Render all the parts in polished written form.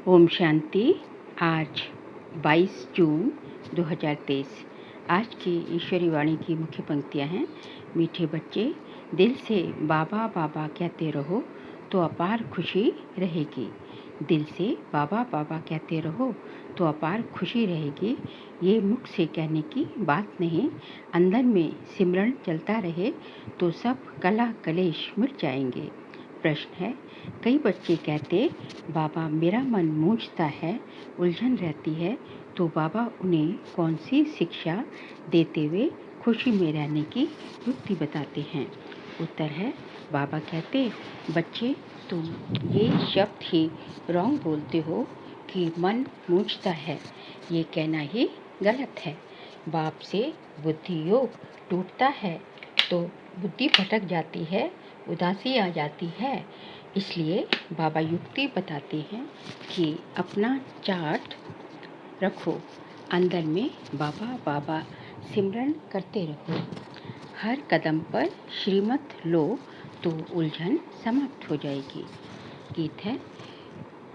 ओम शांति। आज 22 जून 2023। आज की ईश्वरी वाणी की मुख्य पंक्तियाँ हैं। मीठे बच्चे, दिल से बाबा बाबा कहते रहो तो अपार खुशी रहेगी। दिल से बाबा बाबा कहते रहो तो अपार खुशी रहेगी। ये मुख से कहने की बात नहीं, अंदर में सिमरण चलता रहे तो सब कला कलेश मिट जाएंगे। प्रश्न है, कई बच्चे कहते बाबा मेरा मन मूंझता है, उलझन रहती है, तो बाबा उन्हें कौन सी शिक्षा देते हुए खुशी में रहने की युक्ति बताते हैं। उत्तर है, बाबा कहते बच्चे तुम ये शब्द ही रॉन्ग बोलते हो कि मन मूंझता है। ये कहना ही गलत है। बाप से बुद्धि योग टूटता है तो बुद्धि भटक जाती है, उदासी आ जाती है। इसलिए बाबा युक्ति बताते हैं कि अपना चार्ट रखो, अंदर में बाबा बाबा सिमरन करते रहो। हर कदम पर श्रीमत लो तो उलझन समाप्त हो जाएगी। गीत है,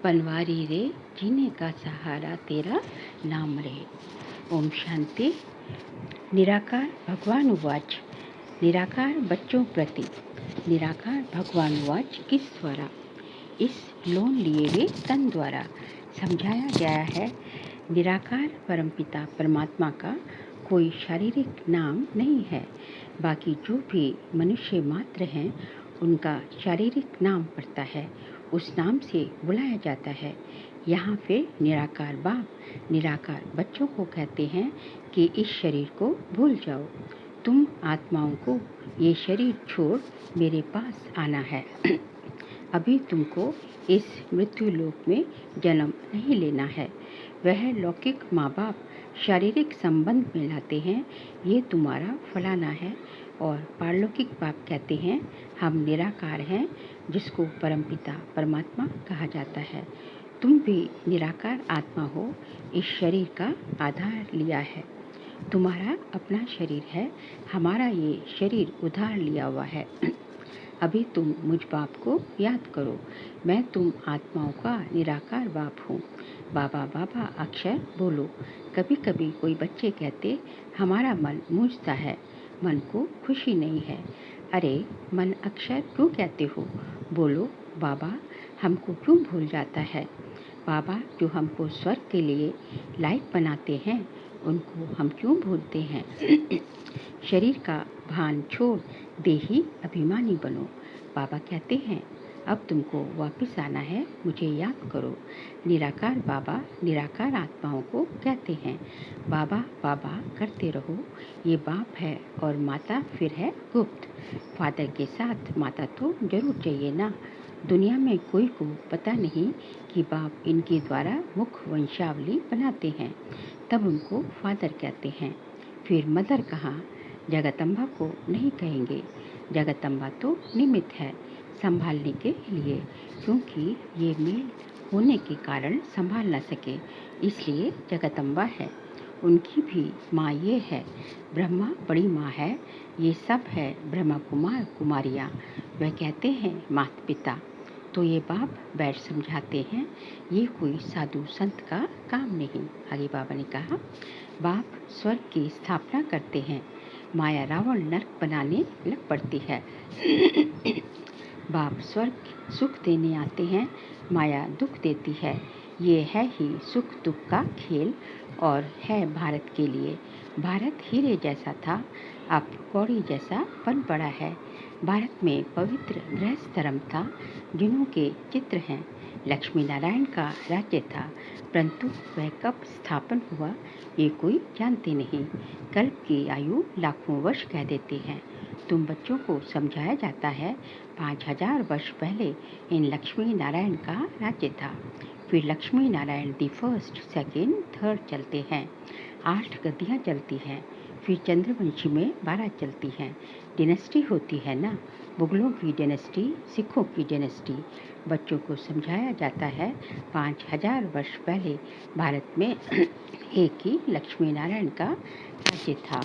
बनवारी रे जीने का सहारा तेरा नाम रहे। ओम शांति। निराकार भगवान उवाच। निराकार बच्चों प्रति निराकार भगवान उवाच किस द्वारा? इस लोन लिए हुए तन द्वारा समझाया गया है। निराकार परमपिता परमात्मा का कोई शारीरिक नाम नहीं है। बाकी जो भी मनुष्य मात्र हैं उनका शारीरिक नाम पड़ता है, उस नाम से बुलाया जाता है। यहाँ फिर निराकार बाप निराकार बच्चों को कहते हैं कि इस शरीर को भूल जाओ। तुम आत्माओं को ये शरीर छोड़ मेरे पास आना है। अभी तुमको इस मृत्यु लोक में जन्म नहीं लेना है। वह लौकिक माँ बाप शारीरिक संबंध में लाते हैं, ये तुम्हारा फलाना है। और पारलौकिक बाप कहते हैं हम निराकार हैं, जिसको परमपिता परमात्मा कहा जाता है। तुम भी निराकार आत्मा हो, इस शरीर का आधार लिया है। तुम्हारा अपना शरीर है, हमारा ये शरीर उधार लिया हुआ है। अभी तुम मुझ बाप को याद करो, मैं तुम आत्माओं का निराकार बाप हूँ। बाबा बाबा अक्षर बोलो। कभी कभी कोई बच्चे कहते हमारा मन मूंझता है, मन को खुशी नहीं है। अरे मन अक्षर क्यों कहते हो? बोलो बाबा हमको क्यों भूल जाता है? बाबा जो हमको स्वर्ग के लिए लायक बनाते हैं उनको हम क्यों भूलते हैं? शरीर का भान छोड़ देही अभिमानी बनो। बाबा कहते हैं अब तुमको वापस आना है, मुझे याद करो। निराकार बाबा निराकार आत्माओं को कहते हैं बाबा बाबा करते रहो। ये बाप है और माता फिर है गुप्त। फादर के साथ माता तो जरूर चाहिए ना। दुनिया में कोई को पता नहीं कि बाप इनके द्वारा मुख वंशावली बनाते हैं, तब उनको फादर कहते हैं। फिर मदर कहाँ? जगदम्बा को नहीं कहेंगे। जगदम्बा तो निमित्त है संभालने के लिए, क्योंकि ये मेल होने के कारण संभाल न सके, इसलिए जगदम्बा है। उनकी भी माँ ये है, ब्रह्मा बड़ी माँ है। ये सब है ब्रह्मा कुमार कुमारियाँ। वह कहते हैं माता पिता। तो ये बाप बैठ समझाते हैं, ये कोई साधु संत का काम नहीं। आगे बाबा ने कहा बाप स्वर्ग की स्थापना करते हैं, माया रावण नरक बनाने लग पड़ती है। बाप स्वर्ग सुख देने आते हैं, माया दुख देती है। ये है ही सुख दुख का खेल और है भारत के लिए। भारत हीरे जैसा था, अब कौड़ी जैसा बन पड़ा है। भारत में पवित्र गृहस्थ धर्म था, जिन्हों के चित्र हैं। लक्ष्मी नारायण का राज्य था, परंतु वह कब स्थापन हुआ ये कोई जानते नहीं। कल्प की आयु लाखों वर्ष कह देते हैं। तुम बच्चों को समझाया जाता है 5000 वर्ष पहले इन लक्ष्मी नारायण का राज्य था। फिर Lakshmi Narayan the first second third चलते हैं, 8 गद्दियाँ चलती हैं। फिर चंद्रवंशी में 12 चलती हैं। डिनेस्टी होती है ना, मुगलों की डिनेस्टी, सिखों की डिनेस्टी। बच्चों को समझाया जाता है 5000 वर्ष पहले भारत में एक ही लक्ष्मी नारायण का राज्य था।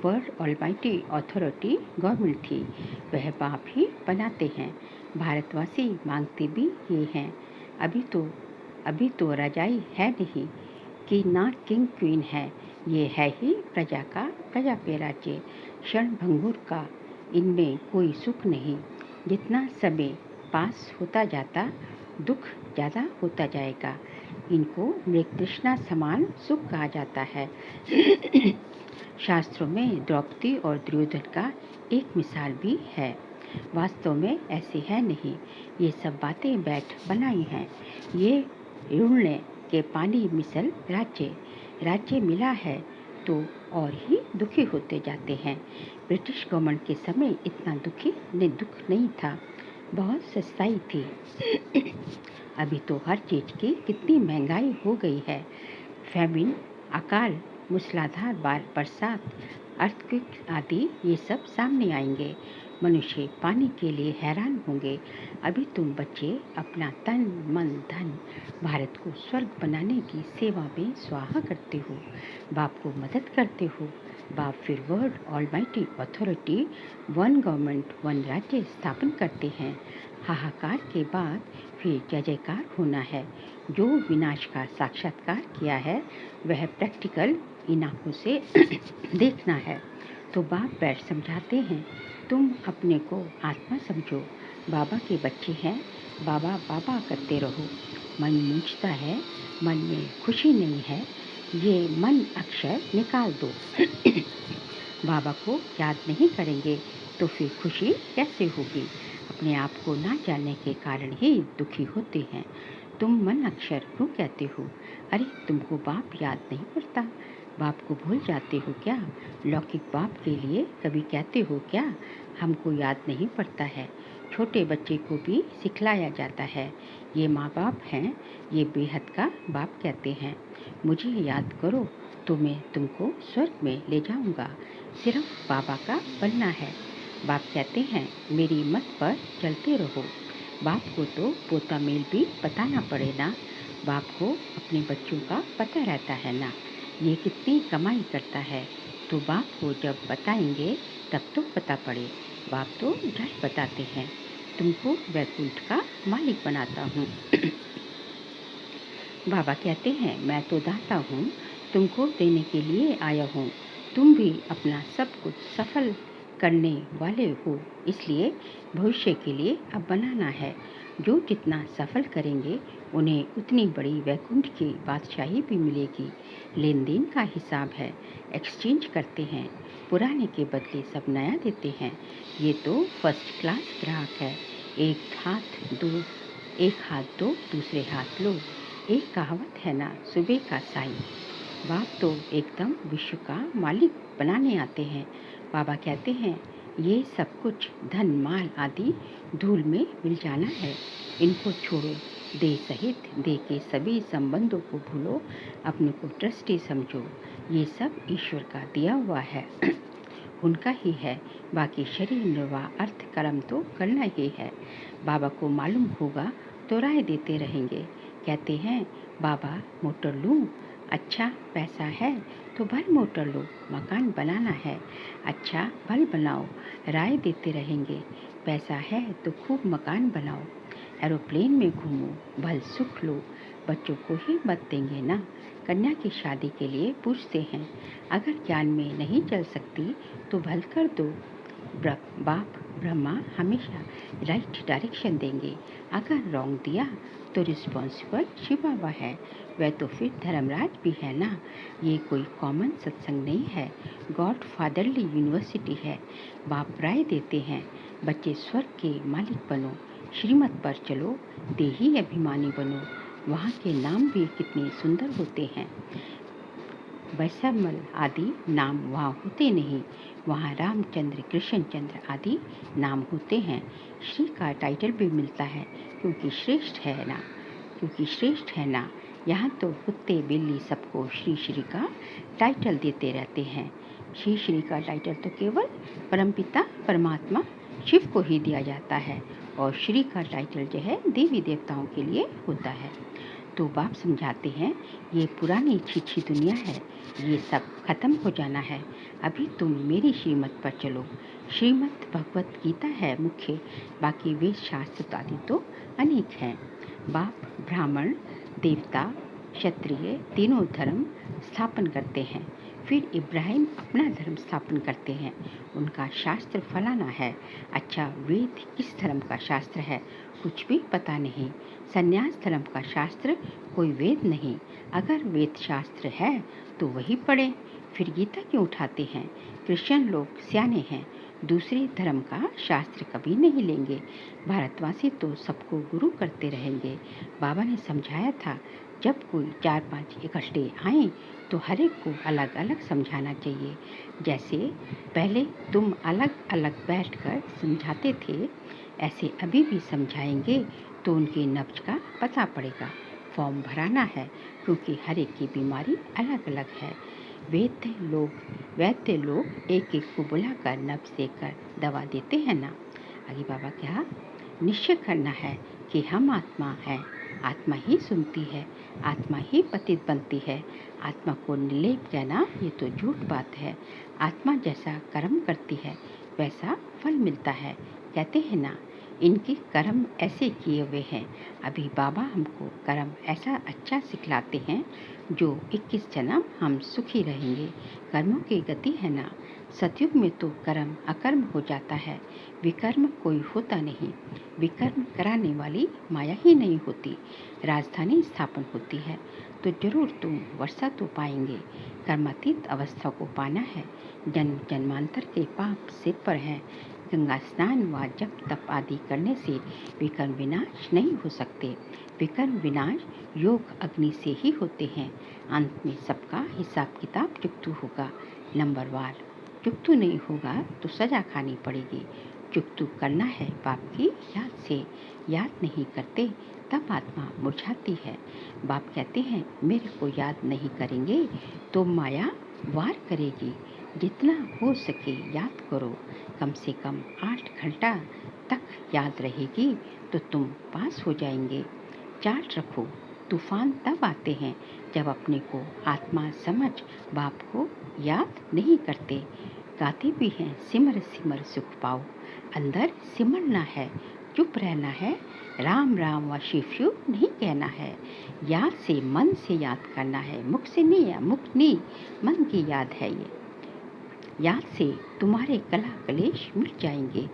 वर्ल्ड ऑलमाइटी अथॉरिटी गवर्नमेंट थी, वह बाप ही बनाते हैं। भारतवासी मांगते भी ये हैं। अभी तो अभी तो रजाई है नहीं कि ना किंग क्वीन है, ये है ही प्रजा का प्रजा पे राज्य, क्षण भंगुर का इनमें कोई सुख नहीं। जितना समय पास होता जाता दुख ज़्यादा होता जाएगा। इनको मृगतृष्णा समान सुख कहा जाता है। शास्त्रों में द्रौपदी और दुर्योधन का एक मिसाल भी है। वास्तव में ऐसे है नहीं, ये सब बातें बैठ बनाई हैं। ये ऋण के पानी मिसल राज्य मिला है तो और ही दुखी होते जाते हैं। ब्रिटिश गवर्नमेंट के समय इतना दुख नहीं था, बहुत सस्ताई थी। अभी तो हर चीज़ की कितनी महंगाई हो गई है। फैमिन, अकाल, मूसलाधार बरसात, अर्थक्वेक आदि ये सब सामने आएंगे। मनुष्य पानी के लिए हैरान होंगे। अभी तुम बच्चे अपना तन मन धन भारत को स्वर्ग बनाने की सेवा में स्वाहा करते हो, बाप को मदद करते हो। बाप फिर world almighty authority, one government one राज्य स्थापन करते हैं। हाहाकार के बाद फिर जय जयकार होना है। जो विनाश का साक्षात्कार किया है वह प्रैक्टिकल इन आँखों से देखना है। तो बाप बैठ समझाते हैं, तुम अपने को आत्मा समझो, बाबा के बच्चे हैं, बाबा बाबा करते रहो। मन मूंझता है, मन में खुशी नहीं है, ये मन अक्षर निकाल दो। बाबा को याद नहीं करेंगे तो फिर खुशी कैसे होगी? अपने आप को ना जानने के कारण ही दुखी होते हैं। तुम मन अक्षर क्यों कहते हो? अरे तुमको बाप याद नहीं पड़ता? बाप को भूल जाते हो क्या? लौकिक बाप के लिए कभी कहते हो क्या हमको याद नहीं पड़ता है? छोटे बच्चे को भी सिखलाया जाता है, ये माँ बाप हैं, ये बेहद का बाप कहते हैं। मुझे याद करो तो मैं तुमको स्वर्ग में ले जाऊंगा, सिर्फ बाबा का बनना है। बाप कहते हैं मेरी मत पर चलते रहो। बाप को तो पोता मेल भी बताना पड़े ना। बाप को अपने बच्चों का पता रहता है ना, ये कितनी कमाई करता है, तो बाप को जब बताएंगे तब तो पता पड़े। बाप तो झट बताते हैं, तुमको वैकुंठ का मालिक बनाता हूँ। बाबा कहते हैं मैं तो दाता हूँ, तुमको देने के लिए आया हूँ। तुम भी अपना सब कुछ सफल करने वाले हो, इसलिए भविष्य के लिए अब बनाना है। जो जितना सफल करेंगे उन्हें उतनी बड़ी वैकुंठ की बादशाही भी मिलेगी। लेन देन का हिसाब है, एक्सचेंज करते हैं, पुराने के बदले सब नया देते हैं। ये तो फर्स्ट क्लास ग्राहक है। एक हाथ दो दूसरे हाथ लो, एक कहावत है ना, सुबह का साई। बाप तो एकदम विश्व का मालिक बनाने आते हैं। बाबा कहते हैं ये सब कुछ धन माल आदि धूल में मिल जाना है, इनको छोड़ो। देह सहित देह के सभी संबंधों को भूलो, अपने को ट्रस्टी समझो। ये सब ईश्वर का दिया हुआ है, उनका ही है। बाकी शरीर निर्वाह अर्थ कर्म तो करना ही है। बाबा को मालूम होगा तो राय देते रहेंगे। कहते हैं बाबा मोटर लूँ? अच्छा पैसा है तो भल मोटर लो, मकान बनाना है, अच्छा भल बनाओ। राय देते रहेंगे, पैसा है तो खूब मकान बनाओ, एरोप्लेन में घूमो, भल सुख लो। बच्चों को ही मत देंगे ना, कन्या की शादी के लिए पूछते हैं। अगर ज्ञान में नहीं चल सकती तो भल कर दो। बाप ब्रह्मा हमेशा राइट डायरेक्शन देंगे। अगर रॉन्ग दिया तो रिस्पॉन्सिबल शिव बाबा है, वह तो फिर धर्मराज भी है ना। ये कोई कॉमन सत्संग नहीं है, गॉड फादरली यूनिवर्सिटी है। बाप राय देते हैं बच्चे स्वर्ग के मालिक बनो, श्रीमत पर चलो, देही अभिमानी बनो। वहाँ के नाम भी कितने सुंदर होते हैं। वैश्यमल आदि नाम वहाँ होते नहीं, वहाँ रामचंद्र कृष्णचंद्र आदि नाम होते हैं। श्री का टाइटल भी मिलता है क्योंकि श्रेष्ठ है ना। यहाँ तो कुत्ते बिल्ली सबको श्री श्री का टाइटल देते रहते हैं। श्री श्री का टाइटल तो केवल परमपिता परमात्मा शिव को ही दिया जाता है, और श्री का टाइटल जो है देवी देवताओं के लिए होता है। तो बाप समझाते हैं ये पुरानी छिछी दुनिया है, ये सब खत्म हो जाना है। अभी तुम मेरी श्रीमत पर चलो। श्रीमत भगवत गीता है मुख्य, बाकी वेद शास्त्र आदि तो अनेक हैं। बाप ब्राह्मण देवता क्षत्रिय तीनों धर्म स्थापन करते हैं। फिर इब्राहिम अपना धर्म स्थापन करते हैं। उनका शास्त्र फलाना है। अच्छा, वेद किस धर्म का शास्त्र है? कुछ भी पता नहीं। संन्यास धर्म का शास्त्र कोई वेद नहीं। अगर वेद शास्त्र है तो वही पढ़ें। फिर गीता क्यों उठाते हैं? क्रिश्चियन लोग सियाने हैं, दूसरे धर्म का शास्त्र कभी नहीं लेंगे। भारतवासी तो सबको गुरु करते रहेंगे। बाबा ने समझाया था, जब कोई 4-5 इकट्ठे आए तो हर एक को अलग अलग समझाना चाहिए। जैसे पहले तुम अलग अलग बैठकर समझाते थे, ऐसे अभी भी समझाएंगे तो उनके नब्ज का पता पड़ेगा। फॉर्म भराना है, क्योंकि हर एक की बीमारी अलग अलग है। वैद्य लोग एक एक को बुलाकर नब्ज देकर दवा देते हैं ना। आगे बाबा क्या निश्चय करना है कि हम आत्मा है। आत्मा ही सुनती है, आत्मा ही पतित बनती है। आत्मा को निर्लेप कहना ये तो झूठ बात है। आत्मा जैसा कर्म करती है वैसा फल मिलता है, कहते हैं ना। इनके कर्म ऐसे किए हुए हैं। अभी बाबा हमको कर्म ऐसा अच्छा सिखलाते हैं जो 21 जन्म हम सुखी रहेंगे। कर्मों की गति है ना। सतयुग में तो कर्म अकर्म हो जाता है, विकर्म कोई होता नहीं। विकर्म कराने वाली माया ही नहीं होती। राजधानी स्थापन होती है तो जरूर तुम वर्षा तो पाएंगे। कर्मातीत अवस्था को पाना है। जन्म जन्मांतर के पाप सिर पर है। गंगा स्नान व जप तप आदि करने से विकर्म विनाश नहीं हो सकते। विकर्म विनाश योग अग्नि से ही होते हैं। अंत में सबका हिसाब किताब चुकतू होगा, नंबरवार। चुकतू नहीं होगा तो सजा खानी पड़ेगी। चुकतू करना है बाप की याद से। याद नहीं करते तब आत्मा मुरझाती है। बाप कहते हैं, मेरे को याद नहीं करेंगे तो माया वार करेगी। जितना हो सके याद करो। कम से कम 8 घंटा तक याद रहेगी तो तुम पास हो जाएंगे। चार्ट रखो। तूफान तब आते हैं जब अपने को आत्मा समझ बाप को याद नहीं करते। गाते भी हैं, सिमर सिमर सुख पाओ। अंदर सिमरना है, चुप रहना है। राम राम व शिव शिव नहीं कहना है। याद से मन से याद करना है, मुख से नहीं। मुख नहीं, मन की याद है ये। याद से तुम्हारे कला कलेश मिट जाएंगे,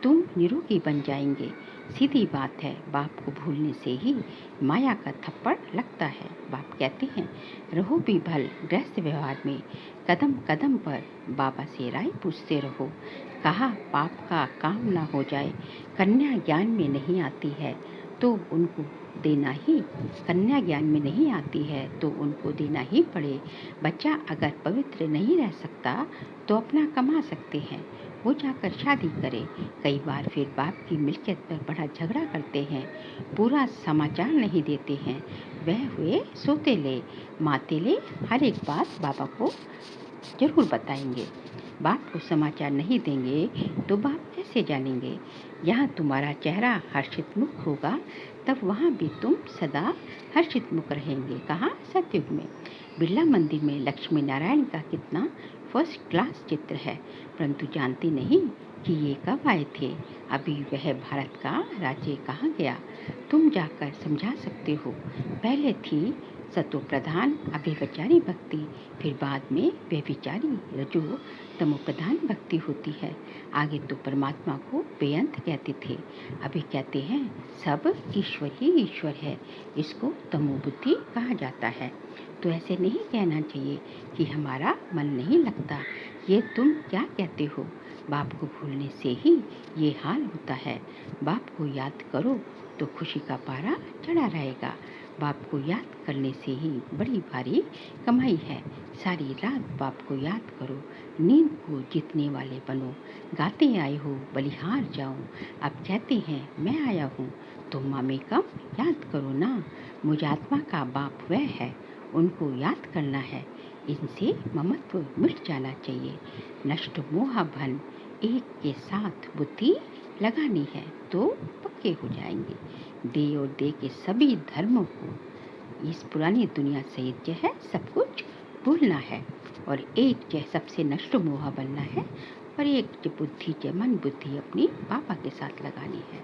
तुम निरोगी बन जाएंगे। सीधी बात है, बाप को भूलने से ही माया का थप्पड़ लगता है। बाप कहते हैं, रहो भी भल गृहस्थ व्यवहार में, कदम कदम पर बाबा से राय पूछते रहो। कहा पाप का काम ना हो जाए। कन्या ज्ञान में नहीं आती है तो उनको देना ही कन्या ज्ञान में नहीं आती है तो उनको देना ही पड़े। बच्चा अगर पवित्र नहीं रह सकता तो अपना कमा सकते हैं, वो जाकर शादी करे। कई बार फिर बाप की मिल्कियत पर बड़ा झगड़ा करते हैं, पूरा समाचार नहीं देते हैं। वह हुए सोतेले मातेले हर एक बात बाबा को जरूर बताएंगे। बाप को समाचार नहीं देंगे तो बाप कैसे जानेंगे? यहाँ तुम्हारा चेहरा हर्षित मुख होगा तब वहाँ भी तुम सदा हर्षित मुख रहेंगे। कहाँ? सतयुग में। बिरला मंदिर में लक्ष्मी नारायण का कितना फर्स्ट क्लास चित्र है, परंतु जानते नहीं कि ये कब आए थे। अभी वह भारत का राज्य कहाँ गया? तुम जाकर समझा सकते हो। पहले थी सतो प्रधान अभिवचारी भक्ति, फिर बाद में व्यभिचारी रजो तमो प्रधान भक्ति होती है। आगे तो परमात्मा को बेअंत कहते थे, अभी कहते हैं सब ईश्वर ही ईश्वर है, इसको तमो बुद्धि कहा जाता है। तो ऐसे नहीं कहना चाहिए कि हमारा मन नहीं लगता। ये तुम क्या कहते हो? बाप को भूलने से ही ये हाल होता है। बाप को याद करो तो खुशी का पारा चढ़ा रहेगा। बाप को याद करने से ही बड़ी भारी कमाई है। सारी रात बाप को याद करो, नींद को जीतने वाले बनो। गाते आए हो बलिहार जाओ, अब कहते हैं मैं आया हूँ तो मामे कम याद करो ना। मुझात्मा का बाप वह है, उनको याद करना है। इनसे ममत्व मिट जाना चाहिए। नष्ट मोह भन एक के साथ बुद्धि लगानी है तो पक्के हो जाएंगे। दे और दे के सभी धर्मों को इस पुरानी दुनिया सहित जो है सब कुछ भूलना है और एक जो सबसे नष्ट मोह बनना है और एक जो बुद्धि जो मन बुद्धि अपनी पापा के साथ लगानी है।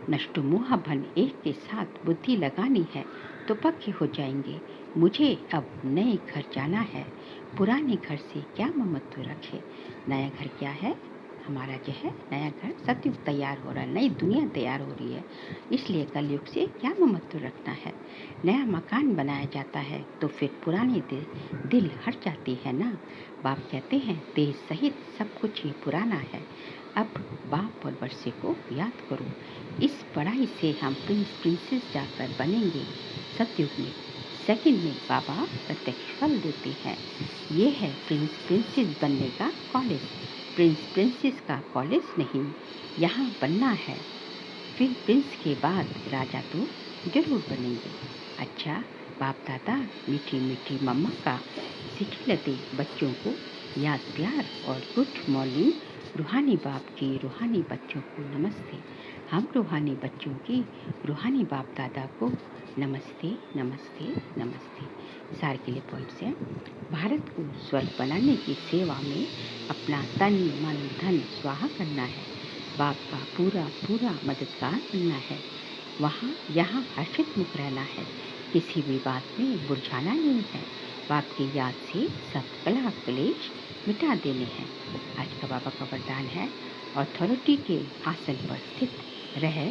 नष्ट मोह भन एक के साथ बुद्धि लगानी है तो पक्के हो जाएंगे। मुझे अब नए घर जाना है, पुराने घर से क्या ममत्व रखे। नया घर क्या है? हमारा जो है नया घर सतयुग तैयार हो रहा है, नई दुनिया तैयार हो रही है, इसलिए कलयुग से क्या ममत्व रखना है। नया मकान बनाया जाता है तो फिर पुराने दिल हट जाती है ना। बाप कहते हैं देह सहित सब कुछ ही पुराना है, अब बाप और वर्षे को याद करो। इस पढ़ाई से हम प्रिंसेस जाकर बनेंगे सतयुग में। सेकंड में बाबा प्रत्यक्ष फल देते हैं। ये है प्रिंसेस बनने का कॉलेज। प्रिंसेस का कॉलेज नहीं, यहाँ बनना है। फिर प्रिंस के बाद राजा तो जरूर बनेंगे। अच्छा, बाप दादा मीठी मीठी मम्मा का सिखिलते बच्चों को याद प्यार और गुड मॉर्निंग। रूहानी बाप की रूहानी बच्चों को नमस्ते। हम रूहानी बच्चों की रूहानी बाप दादा को नमस्ते नमस्ते नमस्ते। सार के लिए पॉइंट्स हैं। भारत को स्वर्ग बनाने की सेवा में अपना तन मन धन स्वाहा करना है। बाप का पूरा पूरा मददगार बनना है। वहाँ यहाँ हर्षित मुख रहना है, किसी भी बात में बुझाना नहीं है। बाप की याद से सब कला क्लेश मिटा देने हैं। आज का बाबा का वरदान है, अथॉरिटी के आसन पर स्थित रह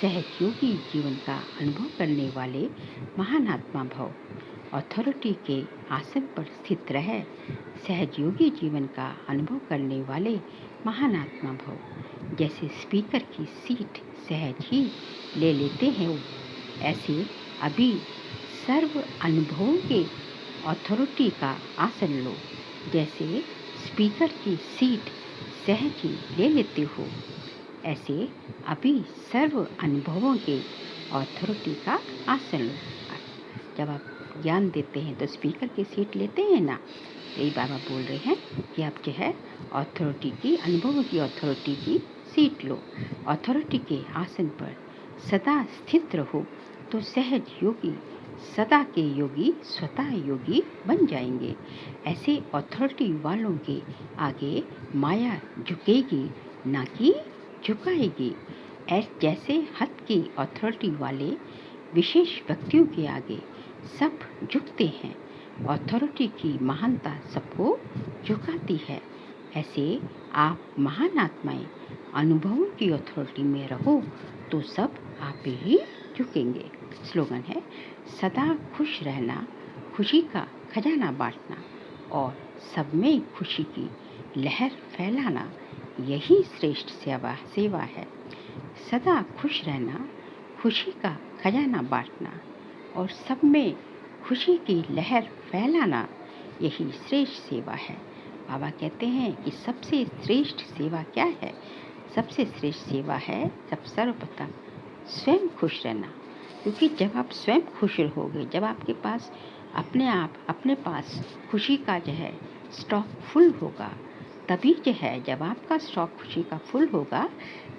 सहज योगी जीवन का अनुभव करने वाले महान आत्मा भव। अथॉरिटी के आसन पर स्थित रह सहज योगी जीवन का अनुभव करने वाले महान आत्मा भव। जैसे स्पीकर की सीट सहज ही ले लेते हैं वो, ऐसे अभी सर्व अनुभवों के अथॉरिटी का आसन लो। जैसे स्पीकर की सीट सहज ही ले लेते हो, ऐसे अभी सर्व अनुभवों के अथॉरिटी का आसन लो। जब आप ज्ञान देते हैं तो स्पीकर की सीट लेते हैं ना, यही बाबा बोल रहे हैं कि आप जो है अथॉरिटी की, अनुभवों की अथॉरिटी की सीट लो। अथॉरिटी के आसन पर सदा स्थित रहो तो सहज योगी सदा के योगी स्वतः योगी बन जाएंगे। ऐसे अथॉरिटी वालों के आगे माया झुकेगी ना कि झुकाएगी। जैसे हद की अथॉरिटी वाले विशेष व्यक्तियों के आगे सब झुकते हैं, अथॉरिटी की महानता सबको झुकाती है। ऐसे आप महान आत्माएं अनुभवों की अथॉरिटी में रहो तो सब आप ही झुकेंगे। स्लोगन है, सदा खुश रहना, खुशी का खजाना बांटना और सब में खुशी की लहर फैलाना, यही श्रेष्ठ सेवा है। सदा खुश रहना, खुशी का खजाना बांटना और सब में खुशी की लहर फैलाना, यही श्रेष्ठ सेवा है। बाबा कहते हैं कि सबसे श्रेष्ठ सेवा क्या है? सबसे श्रेष्ठ सेवा है सब सर्वप्रथम स्वयं खुश रहना। क्योंकि जब आप स्वयं खुश रहोगे, जब आपके पास अपने पास खुशी का जो है स्टॉक फुल होगा, तभी जो है जब आपका स्टॉक खुशी का फुल होगा,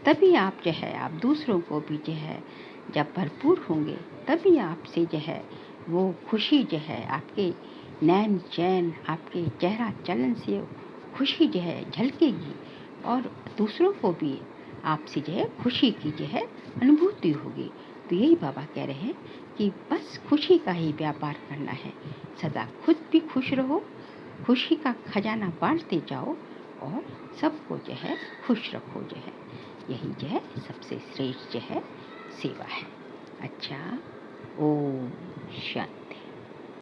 तभी आप जो है आप दूसरों को भी जो है जब भरपूर होंगे, तभी आपसे जो है वो खुशी जो है आपके नैन चैन, आपके चेहरा चलन से खुशी जो है झलकेगी और दूसरों को भी आपसे जो है खुशी की जो है अनुभूति होगी। तो यही बाबा कह रहे हैं कि बस खुशी का ही व्यापार करना है। सदा खुद भी खुश रहो, खुशी का खजाना बांटते जाओ और सबको जो है खुश रखो। जो है यही जो है सबसे श्रेष्ठ जो है सेवा है। अच्छा, ओम शांति।